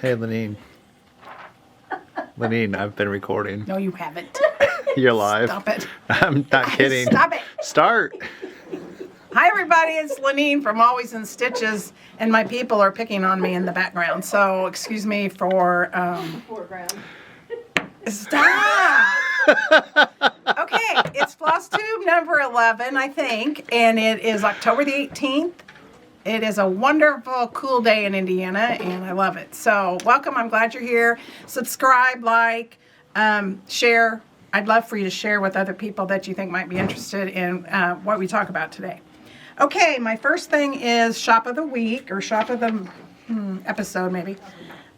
Hey, Lenine. Lenine, I've been recording. No, you haven't. You're live. Stop it. I'm not kidding. Stop it. Start. Hi, everybody. It's Lenine from Always in Stitches, and my people are picking on me in the background. So excuse me for foreground. Stop. Okay, it's Flosstube number 11, I think, and it is October the 18th. It is a wonderful, cool day in Indiana, and I love it. So welcome. I'm glad you're here. Subscribe, like, share. I'd love for you to share with other people that you think might be interested in what we talk about today. Okay, my first thing is Shop of the Week, or Shop of the episode, maybe.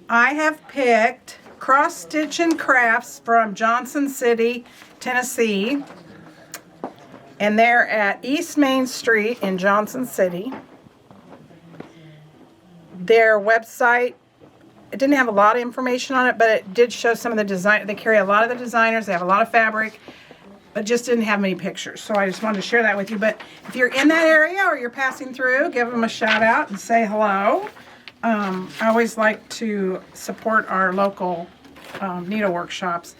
I have picked Cross Stitch and Crafts from Johnson City, Tennessee. And they're at East Main Street in Johnson City. Their website, it didn't have a lot of information on it, but it did show some of the design. They carry a lot of the designers. They have a lot of fabric, but just didn't have many pictures. So I just wanted to share that with you. But if you're in that area or you're passing through, give them a shout out and say hello. I always like to support our local needlework shops.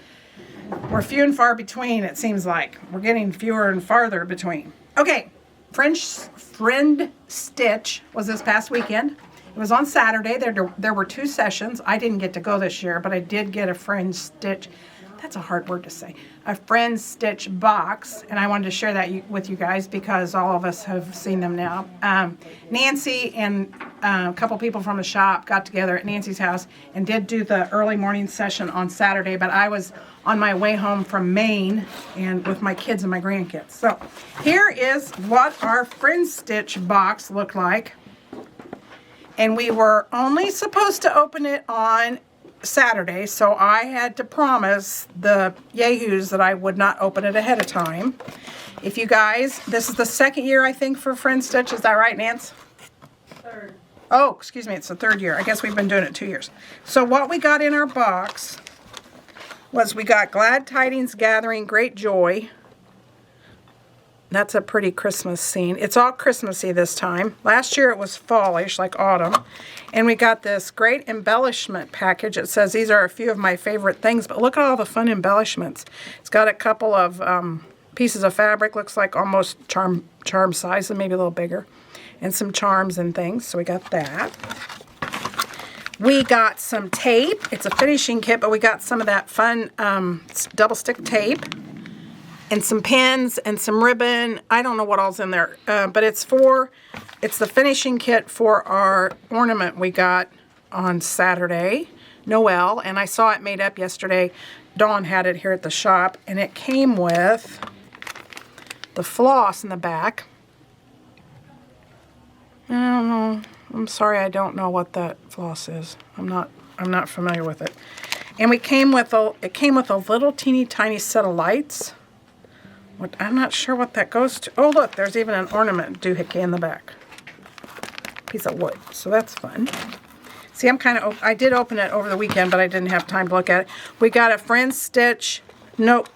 We're few and far between, it seems like. We're getting fewer and farther between. Okay, Friend Stitch was this past weekend. It was on Saturday. There were 2 sessions. I didn't get to go this year, but I did get a Friend Stitch. That's a hard word to say. A Friend Stitch box, and I wanted to share that with you guys because all of us have seen them now. Nancy and a couple people from the shop got together at Nancy's house and did do the early morning session on Saturday, but I was on my way home from Maine and with my kids and my grandkids. So here is what our Friend Stitch box looked like. And we were only supposed to open it on Saturday, so I had to promise the yahoos that I would not open it ahead of time. If you guys, this is the 2nd year, I think, for Friend Stitch. Is that right, Nance? 3rd. Oh, excuse me, it's the 3rd year. I guess we've been doing it 2 years. So what we got in our box was we got Glad Tidings Gathering Great Joy. That's a pretty Christmas scene. It's all Christmassy this time. Last year it was fallish, like autumn. And we got this great embellishment package. It says these are a few of my favorite things, but look at all the fun embellishments. It's got a couple of pieces of fabric, looks like almost charm size, and maybe a little bigger. And some charms and things, so we got that. We got some tape. It's a finishing kit, but we got some of that fun double stick tape. And some pins and some ribbon. I don't know what all's in there, but it's the finishing kit for our ornament we got on Saturday, Noel, and I saw it made up yesterday. Dawn had it here at the shop, and it came with the floss in the back. I don't know. I'm sorry, I don't know what that floss is. I'm not familiar with it. And it came with a little teeny tiny set of lights. I'm not sure what that goes to. Oh, look, there's even an ornament doohickey in the back. Piece of wood, so that's fun. See, I did open it over the weekend, but I didn't have time to look at it. We got a Friend Stitch. Nope.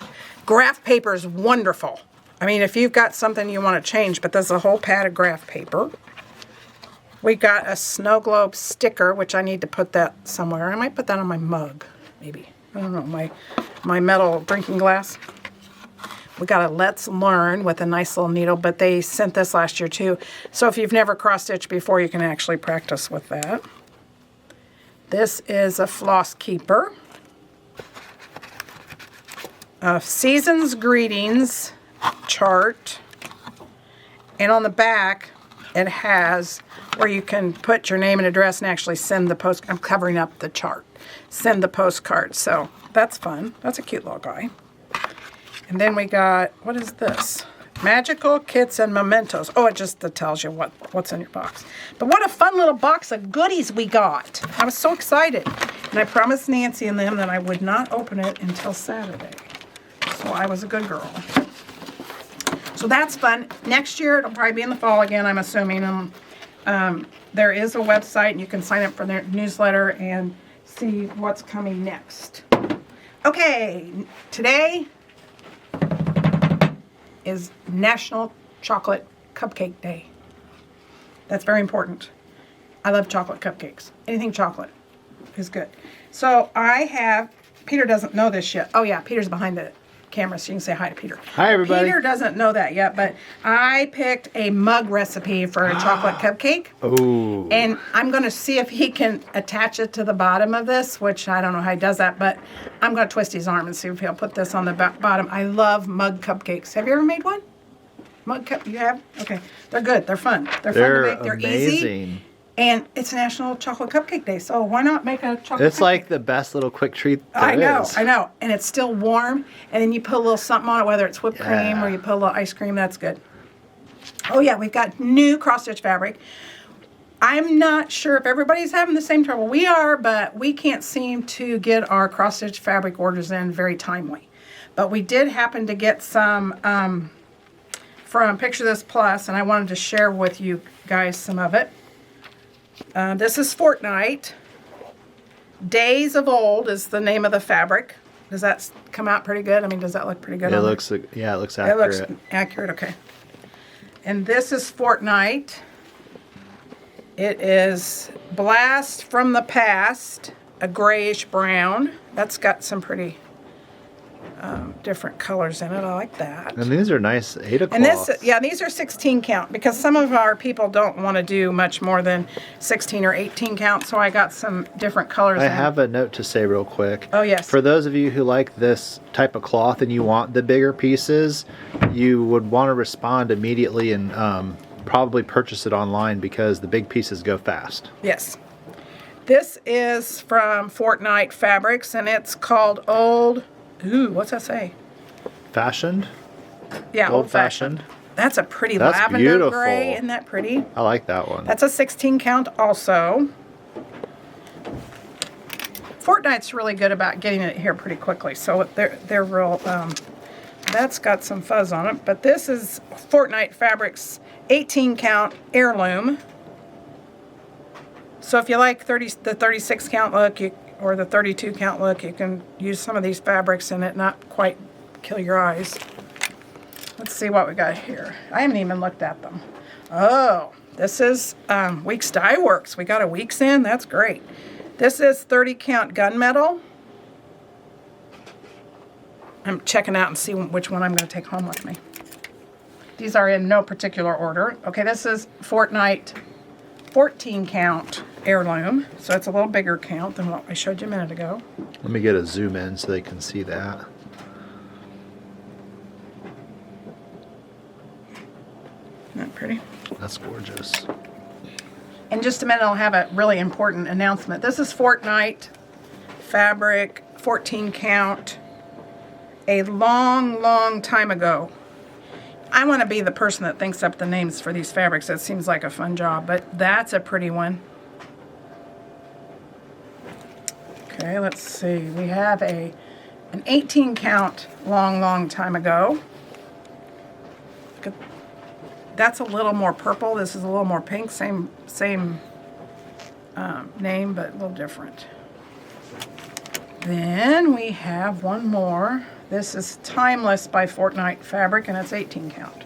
Graph paper is wonderful. I mean, if you've got something you want to change, but there's a whole pad of graph paper. We got a snow globe sticker, which I need to put that somewhere. I might put that on my mug, maybe. I don't know, my metal drinking glass. We got a Let's Learn with a nice little needle, but they sent this last year too. So if you've never cross-stitched before, you can actually practice with that. This is a floss keeper. A Season's Greetings chart. And on the back, it has where you can put your name and address and actually send the post. I'm covering up the chart. Send the postcard. So that's fun. That's a cute little guy. And then we got, what is this? Magical Kits and Mementos. Oh, it just tells you what's in your box. But what a fun little box of goodies we got. I was so excited. And I promised Nancy and them that I would not open it until Saturday. So I was a good girl. So that's fun. Next year, it'll probably be in the fall again, I'm assuming. There is a website, and you can sign up for their newsletter and see what's coming next. Okay, today is National Chocolate Cupcake Day. That's very important. I love chocolate cupcakes. Anything chocolate. is good. So I have, Peter doesn't know this yet. Oh yeah, Peter's behind the camera, so you can say hi to Peter. Hi, everybody. Peter doesn't know that yet, but I picked a mug recipe for a chocolate cupcake. Oh. And I'm going to see if he can attach it to the bottom of this, which I don't know how he does that, but I'm going to twist his arm and see if he'll put this on the bottom. I love mug cupcakes. Have you ever made one? Mug cup? You have? Okay. They're good. They're fun. They're fun to make. They're easy. Amazing. And it's National Chocolate Cupcake Day, so why not make a chocolate It's cupcake? like the best little quick treat there I know, is. I know. And it's still warm, and then you put a little something on it, whether it's whipped cream Yeah. or you put a little ice cream, that's good. Oh yeah, we've got new cross-stitch fabric. I'm not sure if everybody's having the same trouble we are, but we can't seem to get our cross-stitch fabric orders in very timely. But we did happen to get some from Picture This Plus, and I wanted to share with you guys some of it. This is Fortnite. Days of Old is the name of the fabric. Does that come out pretty good? I mean, does that look pretty good? It on looks, yeah, it looks there? It accurate. looks accurate, okay. And this is Fortnite. It is Blast from the Past, a grayish brown. That's got some pretty different colors in it. I like that. And these are nice Ada And cloths. this, yeah, these are 16 count because some of our people don't want to do much more than 16 or 18 count. So I got some different colors. I in. have a note to say real quick. Oh, yes. For those of you who like this type of cloth and you want the bigger pieces, you would want to respond immediately and probably purchase it online because the big pieces go fast. Yes. This is from Fortnite Fabrics and it's called Old. Ooh, what's that say? Fashioned? Yeah, Old fashioned. That's a pretty That's lavender beautiful. gray. Isn't that pretty? I like that one. That's a 16 count also. Fortnite's really good about getting it here pretty quickly, so they're real. That's got some fuzz on it, but this is Fortnite Fabrics 18 count heirloom. So if you like the 36 count look, or the 32 count look, you can use some of these fabrics and it not quite kill your eyes. Let's see what we got here. I haven't even looked at them. Oh, this is Weeks Dye Works. We got a Weeks in. That's great. This is 30 count gunmetal. I'm checking out and see which one I'm going to take home with me. These are in no particular order. Okay, this is Fortnite 14 count heirloom. So it's a little bigger count than what I showed you a minute ago. Let me get a zoom in so they can see that. Isn't that pretty? That's gorgeous. In just a minute, I'll have a really important announcement. This is Fortnite fabric, 14 count, a long, long time ago. I want to be the person that thinks up the names for these fabrics. That seems like a fun job, but that's a pretty one. Okay, let's see. We have an 18 count long, long time ago. That's a little more purple. This is a little more pink. Same name, but a little different. Then we have one more. This is Timeless by Fortnite Fabric, and it's 18 count.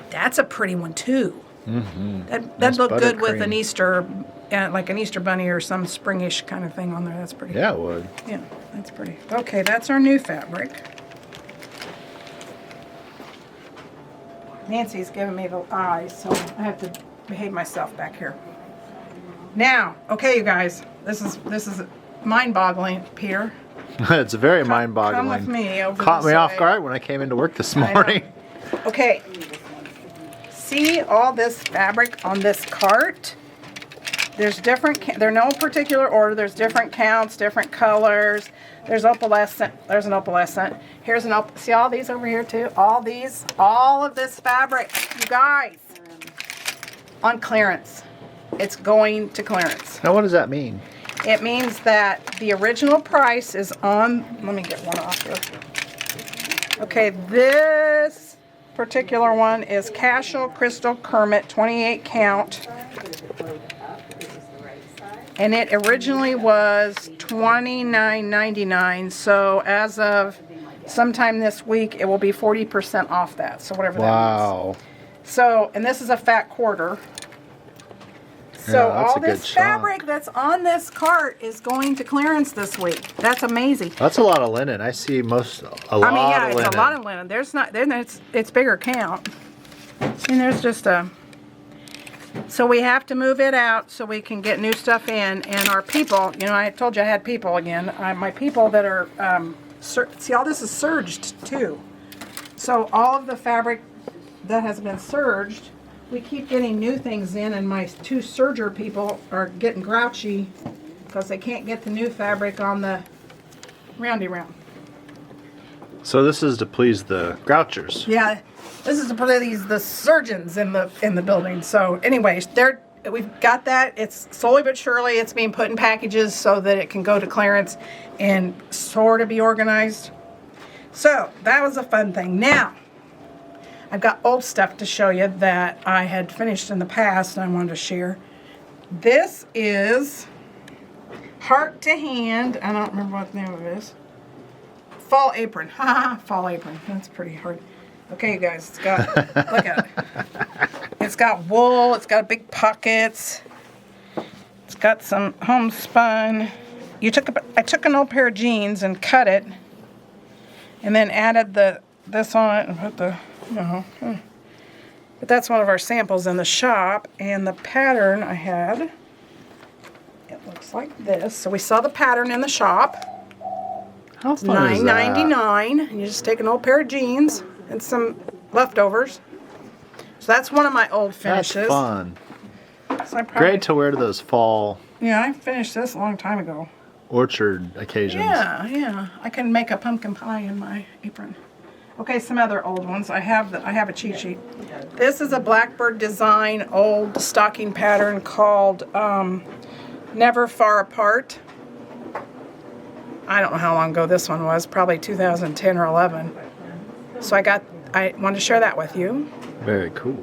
That's a pretty one too. Mm-hmm. That'd Nice look good with buttercream. an Easter, like an Easter bunny or some springish kind of thing on there. That's pretty. Yeah, it would. Yeah, that's pretty. Okay, that's our new fabric. Nancy's giving me the eyes, so I have to behave myself back here. Now, okay, you guys, this is mind-boggling, Peter. It's very mind-boggling. Come with me over Caught this me off way. guard when I came into work this I know. morning. Okay, see all this fabric on this cart? There's different, they're no particular order. There's different counts, different colors. There's opalescent, there's an opalescent. Here's an see all these over here too? All of this fabric, you guys, on clearance. It's going to clearance. Now, what does that mean? It means that the original price is on, let me get one off here. Okay, this particular one is Casual Crystal Kermit 28 count. And it originally was $29.99. So as of sometime this week, it will be 40% off that. So whatever that means. Wow. So, and this is a fat quarter. So Yeah, that's all a good this fabric that's on this cart is going to clearance this week. That's amazing. That's a lot of linen. I see a lot I mean, yeah, of it's linen. a lot of linen. There's not, then it's bigger count. And there's just a, so we have to move it out so we can get new stuff in. And our people, you know, I told you I had people again. My people that are, see, all this is serged too. So all of the fabric that has been serged, we keep getting new things in, and my two serger people are getting grouchy because they can't get the new fabric on the roundy round. So this is to please the grouchers. Yeah, this is to please the surgeons in the building. So anyways, we've got that. It's slowly but surely it's being put in packages so that it can go to clearance and sort of be organized. So that was a fun thing. Now, I've got old stuff to show you that I had finished in the past and I wanted to share. This is Heart to Hand. I don't remember what the name of it is. Fall Apron. Fall Apron. That's pretty hard. Okay, you guys, it's got, look at it. It's got wool. It's got big pockets. It's got some homespun. I took an old pair of jeans and cut it, and then added this on it and put the, you know. But that's one of our samples in the shop, and the pattern I had, it looks like this. So we saw the pattern in the shop. How fun is that? $9.99, and you just take an old pair of jeans and some leftovers. So that's one of my old finishes. That's fun. So I probably, Great to wear to those fall yeah, I finished this a long time ago. orchard occasions. Yeah, I can make a pumpkin pie in my apron. Okay, some other old ones. I have a cheat sheet. This is a Blackbird design old stocking pattern called Never Far Apart. I don't know how long ago this one was, probably 2010 or 11. So I wanted to share that with you. Very cool.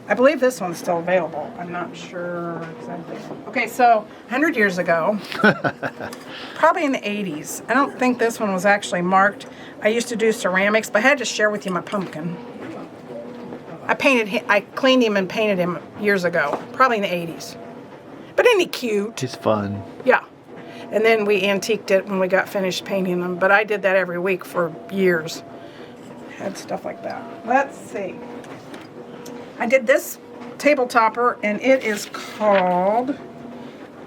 I believe this one's still available. I'm not sure exactly. Okay, so 100 years ago, probably in the 80s. I don't think this one was actually marked. I used to do ceramics, but I had to share with you my pumpkin. I cleaned him and painted him years ago, probably in the 80s. But isn't he cute? He's fun. Yeah. And then we antiqued it when we got finished painting them. But I did that every week for years. Had stuff like that. Let's see. I did this table topper, and it is called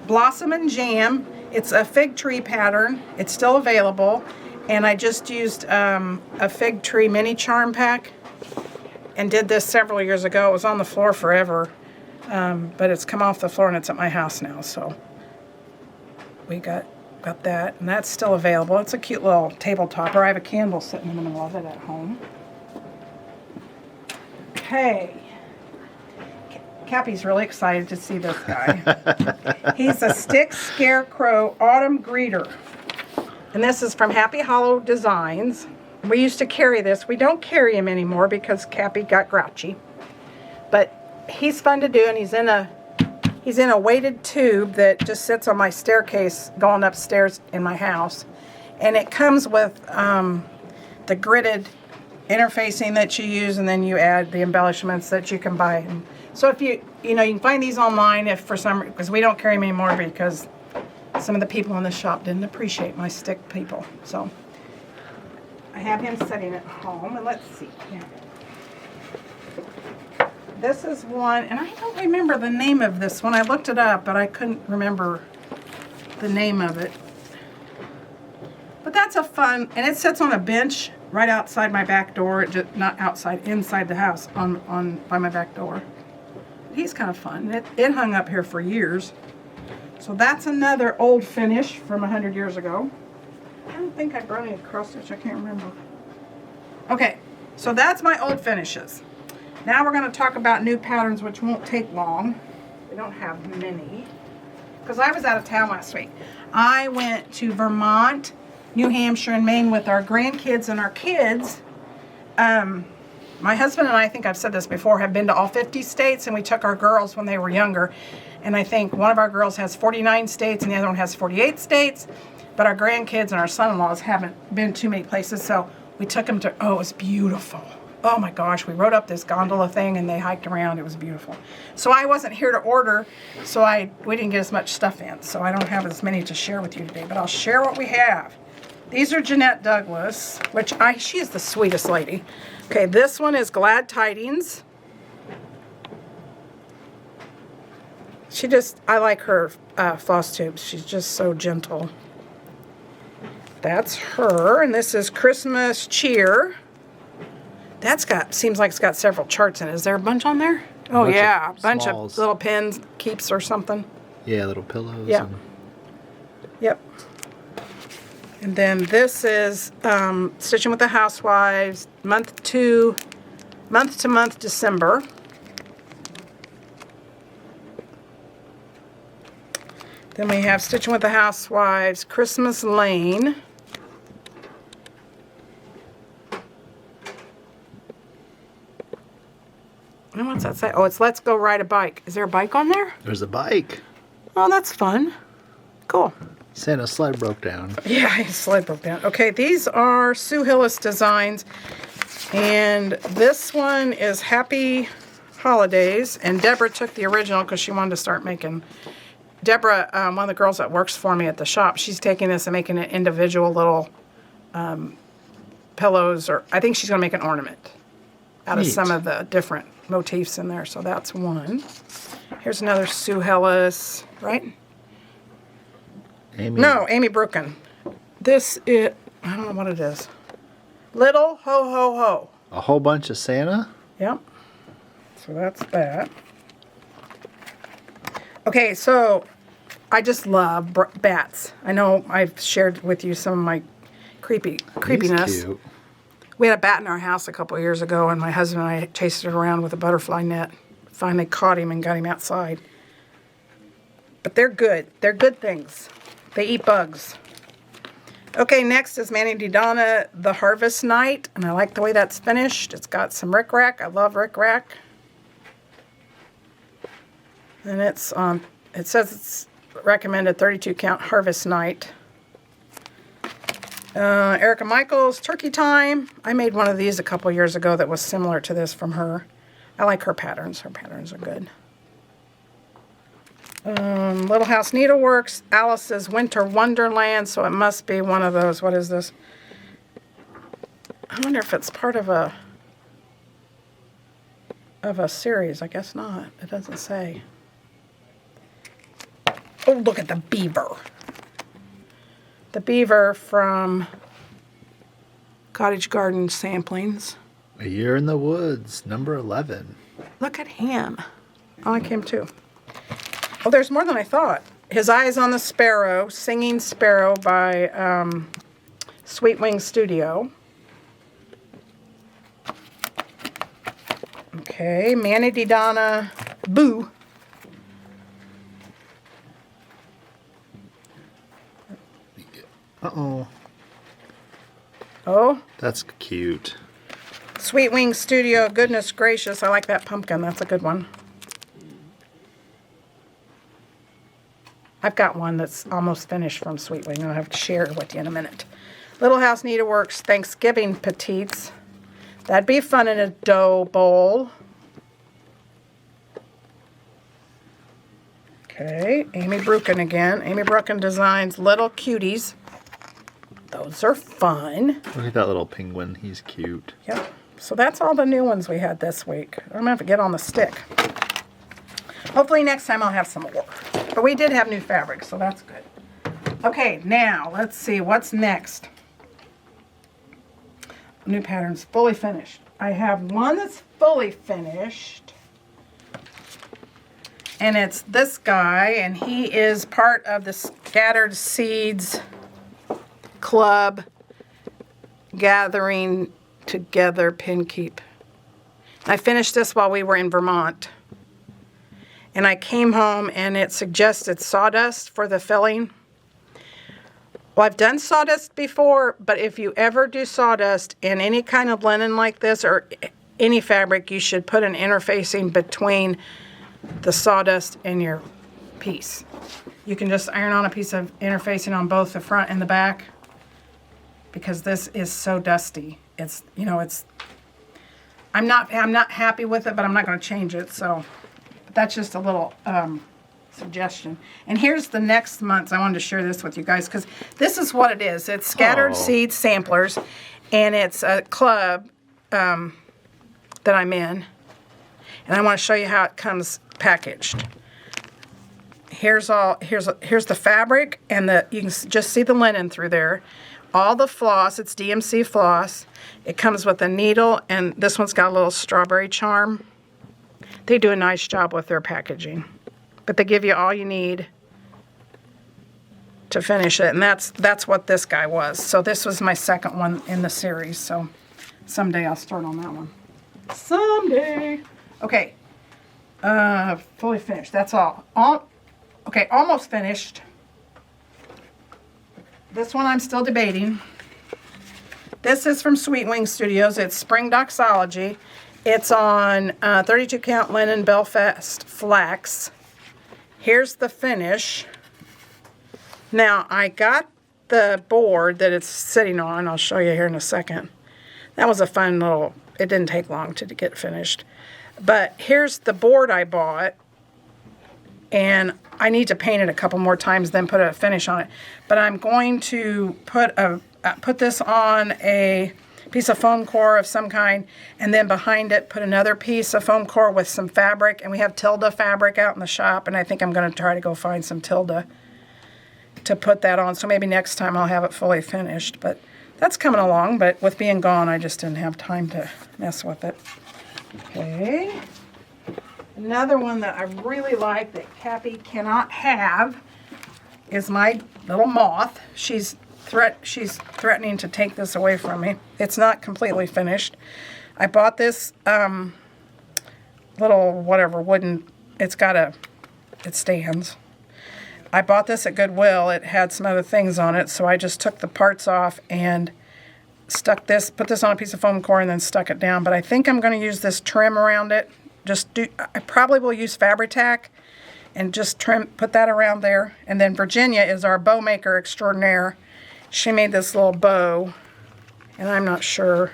Blossom and Jam. It's a fig tree pattern. It's still available. And I just used a fig tree mini charm pack and did this several years ago. It was on the floor forever. But it's come off the floor and it's at my house now. So we got that, and that's still available. It's a cute little table topper. I have a candle sitting in the middle of it at home. Okay. Cappy's really excited to see this guy. He's a stick scarecrow autumn greeter. And this is from Happy Hollow Designs. We used to carry this. We don't carry him anymore because Cappy got grouchy. But he's fun to do, and he's in a weighted tube that just sits on my staircase going upstairs in my house. And it comes with the gridded interfacing that you use, and then you add the embellishments that you can buy. So if you can find these online because we don't carry them anymore because some of the people in the shop didn't appreciate my stick people. So I have him sitting at home, and let's see. This is one, and I don't remember the name of this one. I looked it up, but I couldn't remember the name of it. But that's a fun, and it sits on a bench right outside my back door, just not outside, inside the house, by my back door. He's kind of fun. It hung up here for years. So that's another old finish from 100 years ago. I don't think I brought any cross stitch. I can't remember. Okay, so that's my old finishes. Now we're going to talk about new patterns, which won't take long. We don't have many. Because I was out of town last week. I went to Vermont, New Hampshire, and Maine with our grandkids and our kids. My husband and I think I've said this before, have been to all 50 states, and we took our girls when they were younger. And I think one of our girls has 49 states and the other one has 48 states. But our grandkids and our son-in-laws haven't been too many places, so we took them to, it was beautiful. Oh my gosh, we rode up this gondola thing and they hiked around. It was beautiful. So I wasn't here to order, so we didn't get as much stuff in. So I don't have as many to share with you today, but I'll share what we have. These are Jeanette Douglas, which she is the sweetest lady. Okay, this one is Glad Tidings. I like her Flosstube. She's just so gentle. That's her, and this is Christmas Cheer. Seems like it's got several charts in it. Is there a bunch on there? Oh yeah, a bunch of little pins, keeps or something. Yeah, little pillows. Yeah. Yep. And then this is Stitching with the Housewives, month to month December. Then we have Stitching with the Housewives, Christmas Lane. And what's that say? Oh, it's Let's Go Ride a Bike. Is there a bike on there? There's a bike. Oh, that's fun. Cool. Santa's sled broke down. Yeah, his sled broke down. Okay, these are Sue Hillis designs. And this one is Happy Holidays. And Deborah took the original because she wanted to start making... Deborah, one of the girls that works for me at the shop, she's taking this and making it individual little pillows. Or I think she's going to make an ornament out of some of the different motifs in there. So that's one. Here's another Sue Hillis, right? Amy Brooken. This is, I don't know what it is. Little Ho Ho Ho. A whole bunch of Santa? Yep. So that's that. Okay, so I just love bats. I know I've shared with you some of my creepiness. He's cute. We had a bat in our house a couple of years ago, and my husband and I chased it around with a butterfly net. Finally caught him and got him outside. But they're good. They're good things. They eat bugs. Okay, next is Manny DiDonna, The Harvest Night, and I like the way that's finished. It's got some rickrack. I love rickrack. And it's it says it's recommended 32 count Harvest Night. Erica Michaels, Turkey Time. I made one of these a couple years ago that was similar to this from her. I like her patterns. Her patterns are good. Little House Needleworks, Alice's Winter Wonderland. So it must be one of those. What is this? I wonder if it's part of a series. I guess not. It doesn't say. Oh, look at the beaver. The beaver from Cottage Garden Samplings. A Year in the Woods, number 11. Look at him. I like him too. Oh, there's more than I thought. His Eyes on the Sparrow, Singing Sparrow by Sweet Wing Studio. Okay, Manny DiDonna, Boo. Uh-oh. Oh? That's cute. Sweet Wing Studio, goodness gracious. I like that pumpkin. That's a good one. I've got one that's almost finished from Sweet Wing. I'll have to share it with you in a minute. Little House Needleworks, Thanksgiving Petites. That'd be fun in a dough bowl. Okay, Amy Brooken again. Amy Brooken Designs, Little Cuties. Those are fun. Look at that little penguin. He's cute. Yep. So that's all the new ones we had this week. I'm going to have to get on the stick. Hopefully next time I'll have some more. But we did have new fabric, so that's good. Okay, now let's see what's next. New patterns, fully finished. I have one that's fully finished. And it's this guy, and he is part of the Scattered Seeds Club Gathering Together Pin Keep. I finished this while we were in Vermont. And I came home and it suggested sawdust for the filling. Well, I've done sawdust before, but if you ever do sawdust in any kind of linen like this or any fabric, you should put an interfacing between the sawdust and your piece. You can just iron on a piece of interfacing on both the front and the back because this is so dusty. It's, you know, it's I'm not happy with it, but I'm not going to change it. So that's just a little suggestion. And here's the next month's. I wanted to share this with you guys because this is what it is. It's Scattered Seed Samplers, and it's a club that I'm in. And I want to show you how it comes packaged. Here's the fabric, and you can just see the linen through there. All the floss, it's DMC floss. It comes with a needle, and this one's got a little strawberry charm. They do a nice job with their packaging. But they give you all you need to finish it, and that's what this guy was. So this was my second one in the series, so someday I'll start on that one. Someday. Okay. Fully finished. That's all. Okay, almost finished. This one I'm still debating. This is from Sweet Wing Studios. It's Spring Doxology. It's on 32 count linen Belfast flax. Here's the finish. Now, I got the board that it's sitting on. I'll show you here in a second. That was a fun little, it didn't take long to get finished. But here's the board I bought. And I need to paint it a couple more times, then put a finish on it. But I'm going to put this on a piece of foam core of some kind, and then behind it put another piece of foam core with some fabric. And we have Tilda fabric out in the shop, and I think I'm going to try to go find some Tilda to put that on. So maybe next time I'll have it fully finished. But that's coming along, but with being gone, I just didn't have time to mess with it. Okay. Another one that I really like that Cappy cannot have is my little moth. She's threatening to take this away from me. It's not completely finished. I bought this little whatever wooden, it stands. I bought this at Goodwill. It had some other things on it, so I just took the parts off and put this on a piece of foam core and then stuck it down. But I think I'm going to use this trim around it. I probably will use Fabri-Tac and just put that around there. And then Virginia is our bow maker extraordinaire. She made this little bow, and I'm not sure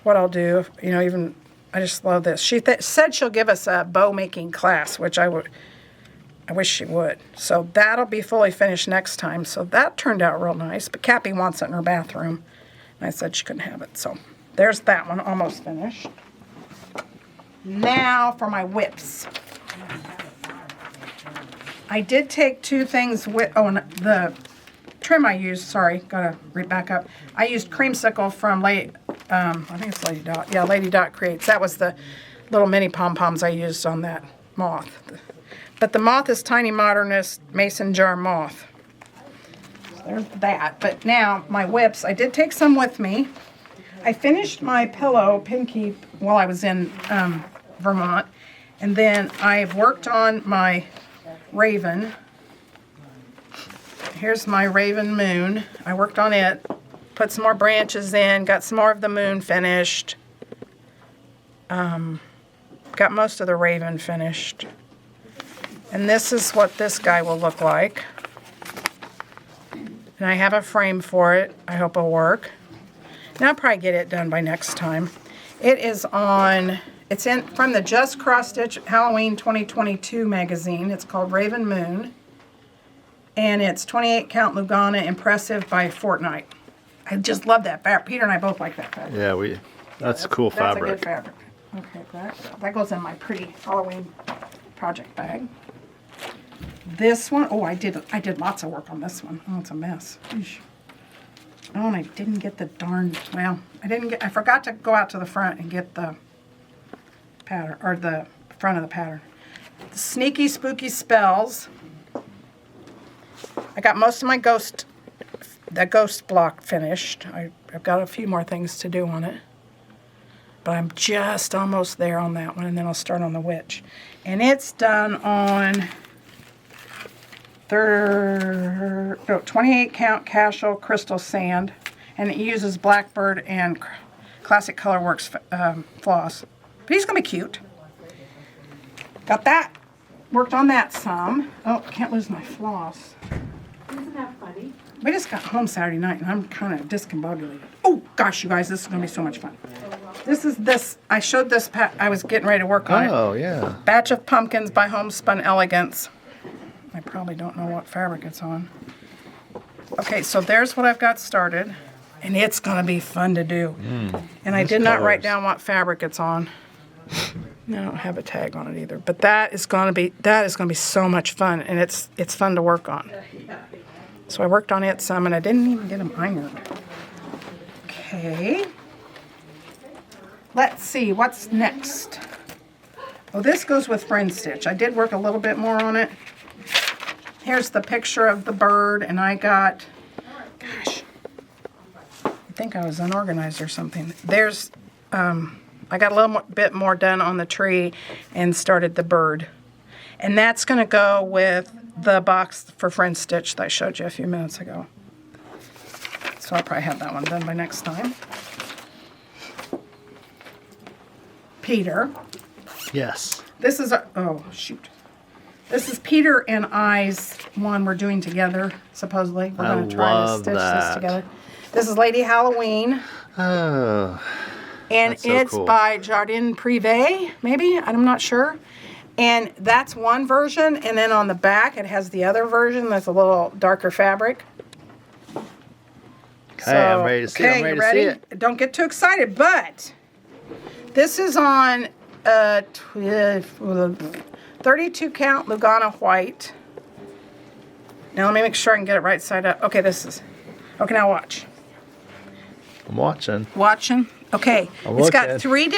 what I'll do. I just love this. She said she'll give us a bow making class, which I wish she would. So that'll be fully finished next time. So that turned out real nice, but Cappy wants it in her bathroom. And I said she couldn't have it. So there's that one, almost finished. Now for my whips. I did take two things with, and the trim I used, gotta read back up. I used Creamsicle from I think it's Lady Dot. Yeah, Lady Dot Creates. That was the little mini pom-poms I used on that moth. But the moth is Tiny Modernist Mason Jar Moth. So there's that. But now, my whips, I did take some with me. I finished my pillow, Pinky, while I was in Vermont. And then I've worked on my Raven. Here's my Raven Moon. I worked on it. Put some more branches in. Got some more of the moon finished. Got most of the Raven finished. And this is what this guy will look like. And I have a frame for it. I hope it'll work. And I'll probably get it done by next time. It's from the Just Cross Stitch Halloween 2022 magazine. It's called Raven Moon. And it's 28 count Lugana Impressive by Fortnite. I just love that fabric. Peter and I both like that fabric. Yeah, that's cool fabric. That's a good fabric. Okay, that goes in my pretty Halloween project bag. This one, I did lots of work on this one. Oh, it's a mess. Eesh. Oh, and I didn't get the I forgot to go out to the front and get the pattern, or the front of the pattern. The Sneaky Spooky Spells. I got most of my ghost block finished. I've got a few more things to do on it. But I'm just almost there on that one, and then I'll start on the witch. And it's done on 28 count Cashel Crystal Sand, and it uses Blackbird and Classic Colorworks floss. But he's gonna be cute. Got that. Worked on that some. Oh, can't lose my floss. Isn't that funny? We just got home Saturday night, and I'm kind of discombobulated. Oh, gosh, you guys, this is going to be so much fun. I showed this, I was getting ready to work on it. Oh, yeah. Batch of Pumpkins by Homespun Elegance. I probably don't know what fabric it's on. Okay, so there's what I've got started, and it's going to be fun to do. And I did not write down what fabric it's on. I don't have a tag on it either, but that is going to be so much fun, and it's fun to work on. So I worked on it some, and I didn't even get them ironed. Okay. Let's see, what's next? Oh, this goes with friend stitch. I did work a little bit more on it. Here's the picture of the bird, and I got, gosh, I think I was unorganized or something. There's, I got a little bit more done on the tree and started the bird. And that's going to go with the box for friend stitch that I showed you a few minutes ago. So I'll probably have that one done by next time. Peter. Yes. This is oh shoot. This is Peter and I's one we're doing together, supposedly. We're going to try to stitch this together. This is Lady Halloween. Oh. And so it's cool. by Jardin Privé, maybe? I'm not sure. And that's one version, and then on the back it has the other version that's a little darker fabric. Okay, I'm ready to see it. I'm ready to see it. Don't get too excited, but this is on 32 count Lugana white. Now let me make sure I can get it right side up. Okay, okay, now watch. I'm watching. Watching? Okay. I'm It's got looking.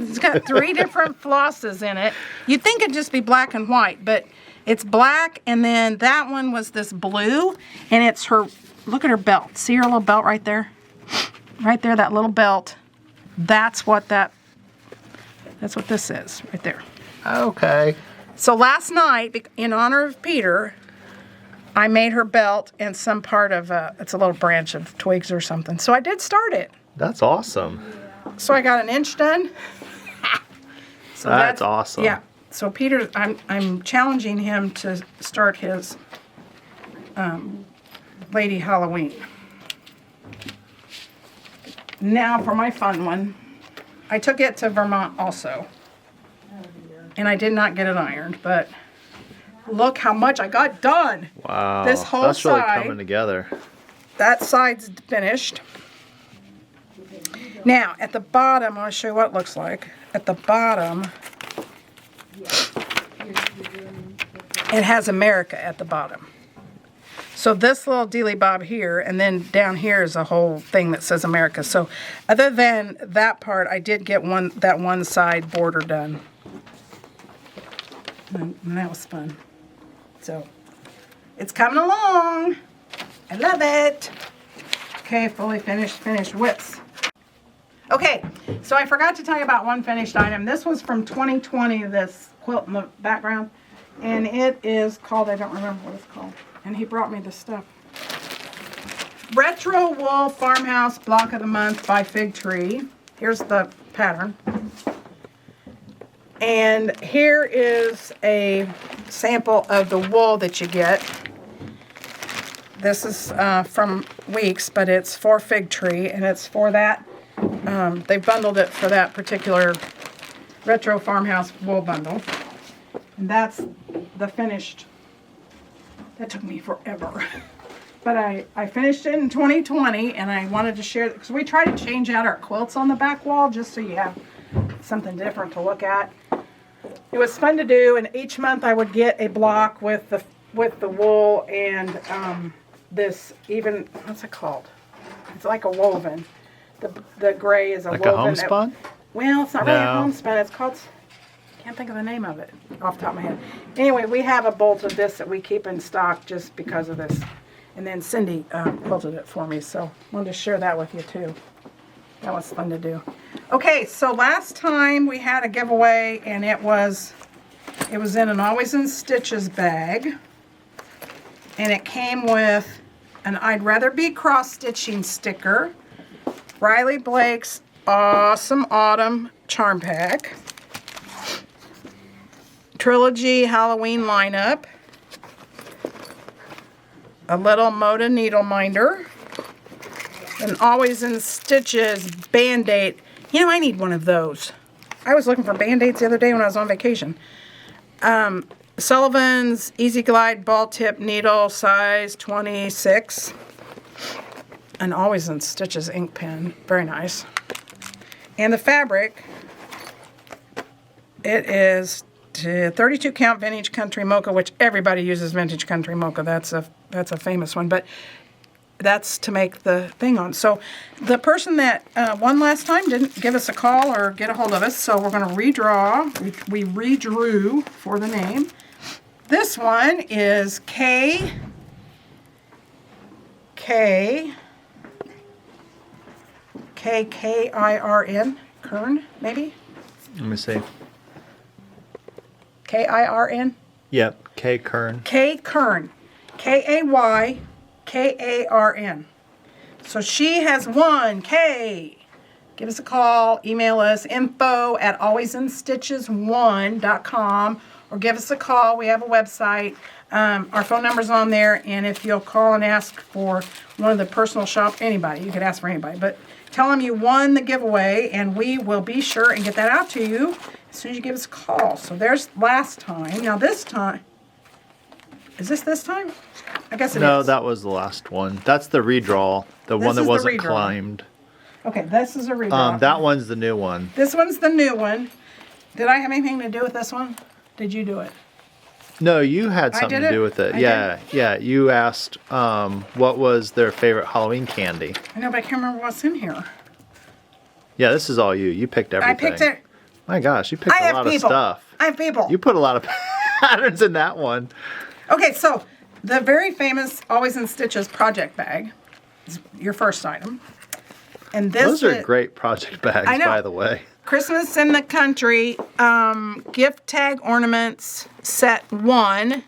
it's got three different flosses in it. You'd think it'd just be black and white, but it's black, and then that one was this blue, and it's her, look at her belt. See her little belt right there? Right there, that little belt. That's what this is, right there. Okay. So last night, in honor of Peter, I made her belt and some part of, it's a little branch of twigs or something. So I did start it. That's awesome. So I got an inch done. So That's awesome. Yeah. So Peter, I'm challenging him to start his Lady Halloween. Now for my fun one. I took it to Vermont also. And I did not get it ironed, but look how much I got done. Wow. This whole That's really side, coming together. that side's finished. Now, at the bottom, I want to show you what it looks like. At the bottom, it has America at the bottom. So this little dealy bob here, and then down here is a whole thing that says America. So other than that part, I did get that one side border done. And that was fun. So it's coming along. I love it. Okay, fully finished whips. Okay, so I forgot to tell you about one finished item. This was from 2020, this quilt in the background. And it is called, I don't remember what it's called. And he brought me this stuff. Retro Wool Farmhouse Block of the Month by Fig Tree. Here's the pattern. And here is a sample of the wool that you get. This is from Weeks, but it's for Fig Tree, and it's for that. They bundled it for that particular Retro Farmhouse wool bundle. And that's the finished. That took me forever. But I finished it in 2020, and I wanted to share, because we try to change out our quilts on the back wall just so you have something different to look at. It was fun to do, and each month I would get a block with the wool and this even, what's it called? It's like a woven. The gray is a like woven. Like a homespun? Well, it's not really a homespun. It's called, can't think of the name of it off the top of my head. Anyway, we have a bolt of this that we keep in stock just because of this. And then Cindy quilted it for me, so I wanted to share that with you too. That was fun to do. Okay, so last time we had a giveaway, and it was in an Always in Stitches bag. And it came with an I'd Rather Be cross-stitching sticker, Riley Blake's Awesome Autumn Charm Pack, Trilogy Halloween lineup, a little Moda needle minder, an Always in Stitches Band-Aid. You know, I need one of those. I was looking for Band-Aids the other day when I was on vacation. Sullivan's Easy Glide ball tip needle, size 26. An Always in Stitches ink pen, very nice. And the fabric, it is 32 count vintage country mocha, which everybody uses vintage country mocha. That's a famous one, but that's to make the thing on. So the person that won last time didn't give us a call or get a hold of us, so we're going to redraw. We redrew for the name. This one is K-I-R-N, Kern, maybe? Let me see. K-I-R-N? Yep, K Kern. K Kern. K-A-Y-K-A-R-N. So she has won. K. Give us a call. Email us info@alwaysinstitches1.com or give us a call. We have a website. Our phone number's on there, and if you'll call and ask for one of the personal shop, anybody, you could ask for anybody, but tell them you won the giveaway, and we will be sure and get that out to you as soon as you give us a call. So there's last time. Now this time, is this time? I guess it is. No, that was the last one. That's the redraw, the one that is the wasn't redraw. climbed. Okay, this is a redraw. That one's the new one. This one's the new one. Did I have anything to do with this one? Did you do it? No, you had I something did to do it? with it. I Yeah, yeah. You asked what was their favorite Halloween candy. I know, but I can't remember what's in here. Yeah, this is all you. You picked everything. I picked it. My gosh, you picked I a have lot people. of stuff. I have people. You put a lot of patterns in that one. Okay, so the very famous Always in Stitches project bag is your first item. And this Those are is great project bags, I know. by the way. Christmas in the Country gift tag ornaments set 1.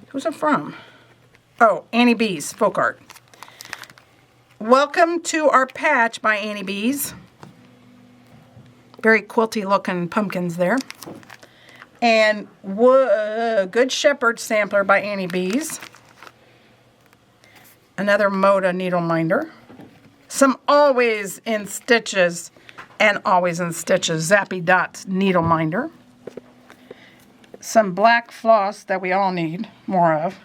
Who's it from? Oh, Annie B's folk art. Welcome to Our Patch by Annie B's. Very quilty looking pumpkins there. And Good Shepherd sampler by Annie B's. Another Moda needle minder. Some Always in Stitches and Always in Stitches Zappy Dots needle minder. Some black floss that we all need more of.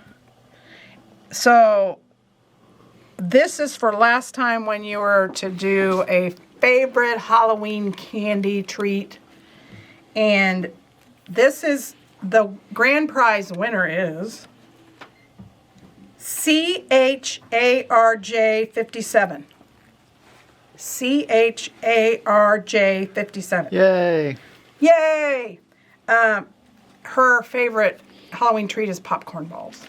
So this is for last time when you were to do a favorite Halloween candy treat. And this is the grand prize winner is CHARJ 57. CHARJ 57. Yay. Yay! Her favorite Halloween treat is popcorn balls.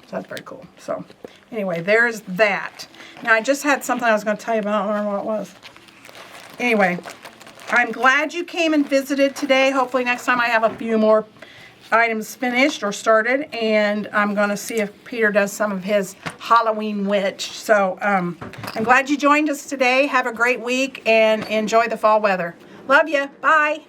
So that's very cool. So anyway, there's that. Now I just had something I was going to tell you, but I don't remember what it was. Anyway, I'm glad you came and visited today. Hopefully next time I have a few more items finished or started, and I'm going to see if Peter does some of his Halloween witch. So I'm glad you joined us today. Have a great week and enjoy the fall weather. Love you. Bye.